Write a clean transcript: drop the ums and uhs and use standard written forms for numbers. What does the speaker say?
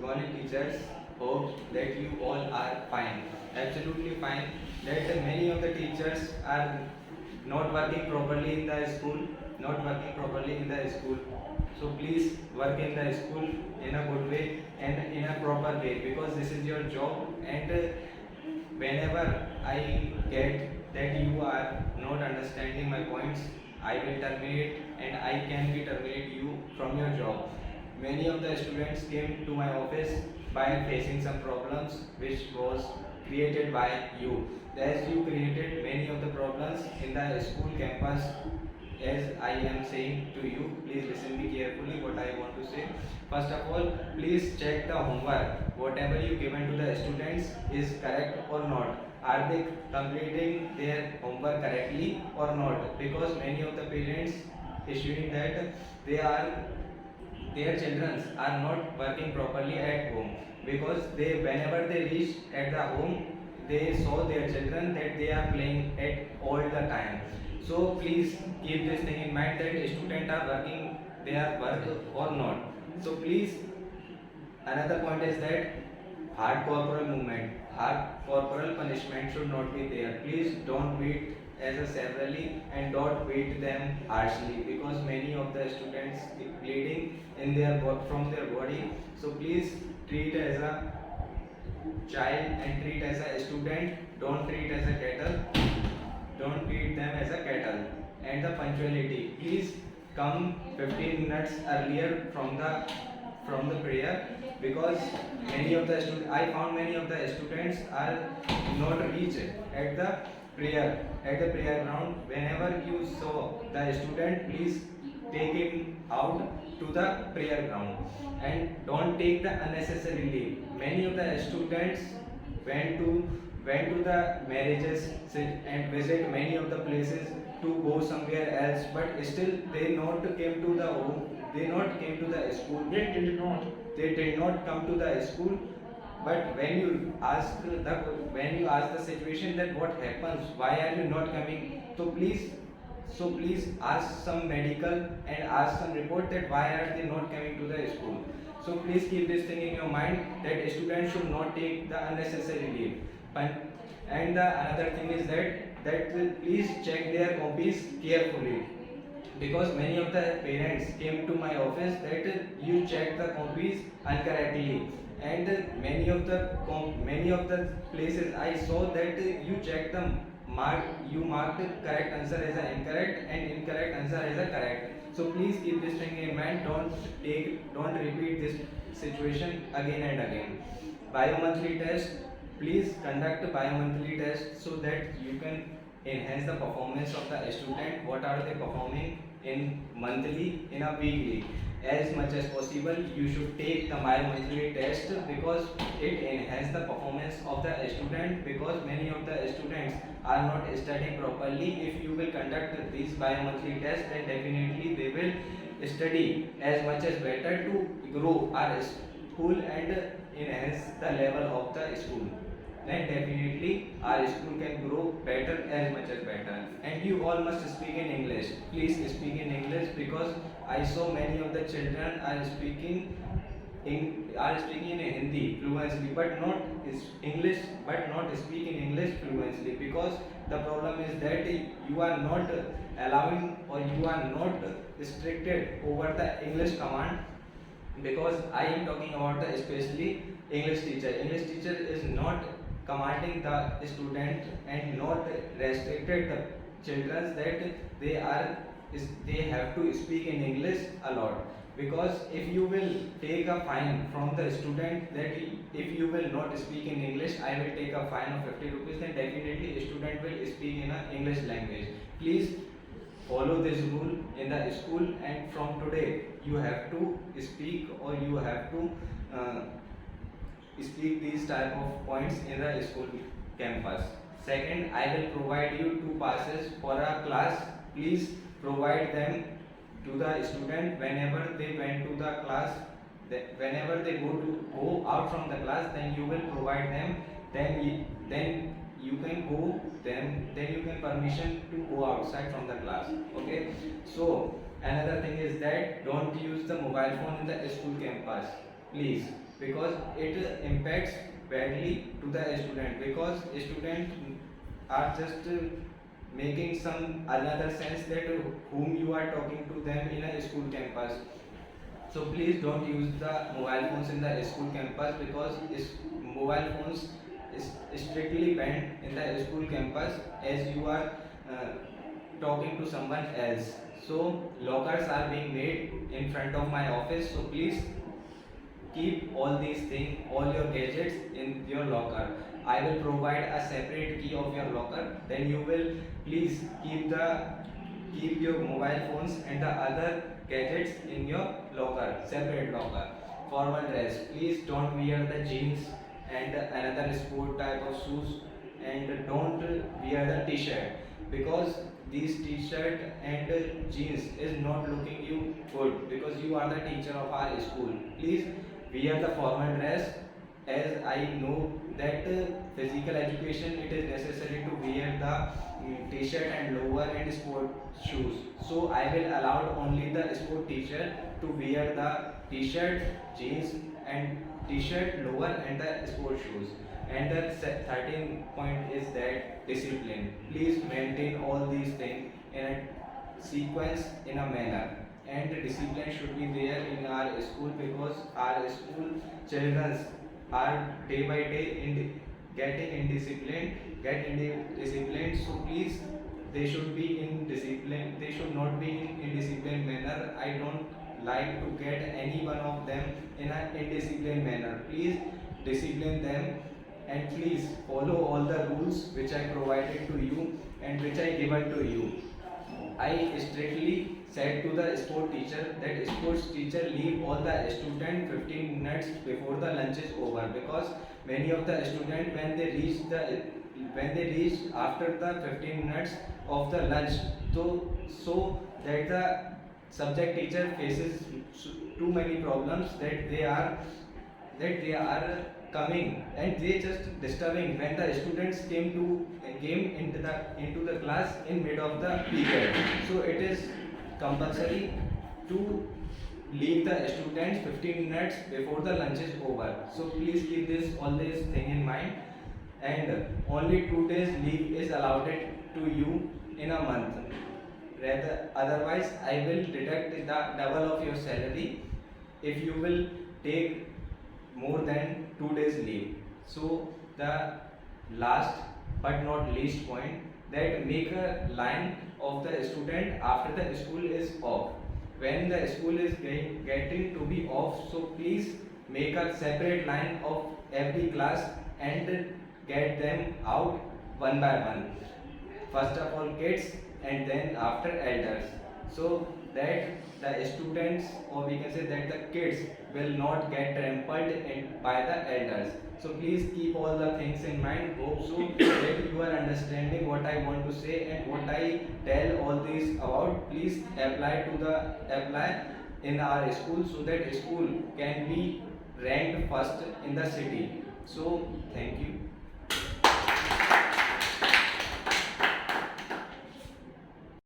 morning, teachers. Hope that you all are fine. Absolutely fine. That many of the teachers are not working properly in the school, not working properly in the school. So please work in the school in a good way and in a proper way, because this is your job. And whenever I get that you are not understanding my points, I will terminate, and I can be terminate you from your job. Many of the students came to my office by facing some problems which was created by you. As you created many of the problems in the school campus, as I am saying to you, please listen me carefully what I want to say. First of all, please check the homework. Whatever you given to the students is correct or not. Are they completing their homework correctly or not? Because many of the parents issuing that they are their children are not working properly at home, because they whenever they reach at the home, they saw their children that they are playing at all the time. So please keep this thing in mind that students are working their work or not. So please, another point is that hard corporal movement, hard corporal punishment should not be there. Please don't beat as a severally and don't beat them harshly, because many of the students bleeding in their from their body. So please treat as a child and treat as a student. Don't treat as a cattle. Don't treat them as a cattle. And the punctuality, please come 15 minutes earlier from the prayer, because many of the students, I found many of the students are not reach at the prayer ground. Whenever you saw the student, please take him out to the prayer ground and don't take the unnecessary leave. Many of the students went to the marriages and visit many of the places to go somewhere else, but still they not came to the home, they not came to the school. They did not come to the school. But when you ask the situation that what happens, why are you not coming, so please ask some medical and ask some report that why are they not coming to the school. So please keep this thing in your mind that students should not take the unnecessary leave. And the another thing is that please check their copies carefully, because many of the parents came to my office that you check the copies incorrectly, and many of the places I saw that you check them marked correct answer as a incorrect and incorrect answer as a correct. So please keep this thing in mind. Don't repeat this situation again and again. Biomonthly test, please conduct a biomonthly test so that you can enhance the performance of the student. What are they performing in monthly, in a weekly? As much as possible you should take the biomonthly test, because it enhances the performance of the student, because many of the students are not studying properly. If you will conduct these biomonthly tests, then definitely they will study as much as better to grow our school and enhance the level of the school. Then definitely our school can grow better, as much as better. And you all must speak in English. Please speak in English, because I saw many of the children are speaking in Hindi fluently, but not English, but not speaking English fluently, because the problem is that you are not allowing, or you are not restricted over the English command. Because I am talking about the especially English teacher. English teacher is not commanding the student and not restricted the children that they have to speak in English a lot. Because if you will take a fine from the student that if you will not speak in English, I will take a fine of 50 rupees, then definitely a student will speak in a English language. Please follow this rule in the school, and from today you have to speak, or you have to speak these type of points in the school campus. Second, I will provide you 2 passes for a class. Please provide them to the student whenever they went to the class. Whenever they go out from the class, then you will provide them. Then you can go. Then you can permission to go outside from the class. Okay. So another thing is that don't use the mobile phone in the school campus. please, because it impacts badly to the student, because students are just making some another sense that whom you are talking to them in a school campus. So please don't use the mobile phones in the school campus, because mobile phones is strictly banned in the school campus, as you are uh, talking to someone else. So lockers are being made in front of my office, so please keep all these things, all your gadgets in your locker. I will provide a separate key of your locker, then you will please keep your mobile phones and the other gadgets in your locker, separate locker. Formal dress, please don't wear the jeans and another sport type of shoes, and don't wear the t-shirt, because these t-shirt and jeans is not looking you good, because you are the teacher of our school. Please wear the formal dress, as I know that physical education it is necessary to wear the t-shirt and lower and sport shoes. So I will allow only the sport teacher to wear the t-shirt, jeans and t-shirt, lower and the sport shoes. And the 13th point is that discipline. Please maintain all these things in a sequence, in a manner. And discipline should be there in our school, because our school children are day by day getting indisciplined. So please, they should be in discipline. They should not be in indisciplined manner. I don't like to get any one of them in an indisciplined manner. Please discipline them, and please follow all the rules which I provided to you and which I given to you. I strictly said to the sport teacher that sports teacher leave all the student 15 minutes before the lunch is over, because many of the student when they reach after the 15 minutes of the lunch, so that the subject teacher faces too many problems, that they are coming and they just disturbing when the students came into the class in mid of the period. So it is compulsory to leave the students 15 minutes before the lunch is over. So please keep this all this thing in mind, and only 2 days leave is allowed to you in a month. Rather, otherwise I will deduct the double of your salary if you will take more than 2 days leave. So the last but not least point, that make a line of the student after the school is off. When the school is getting to be off, so please make a separate line of every class and get them out one by one. First of all kids, and then after elders, so that the students, or we can say that the kids will not get trampled by the elders. So please keep all the things in mind. Hope so that you are understanding what I want to say and what I tell all this about. Please apply in our school, so that school can be ranked first in the city. So thank you.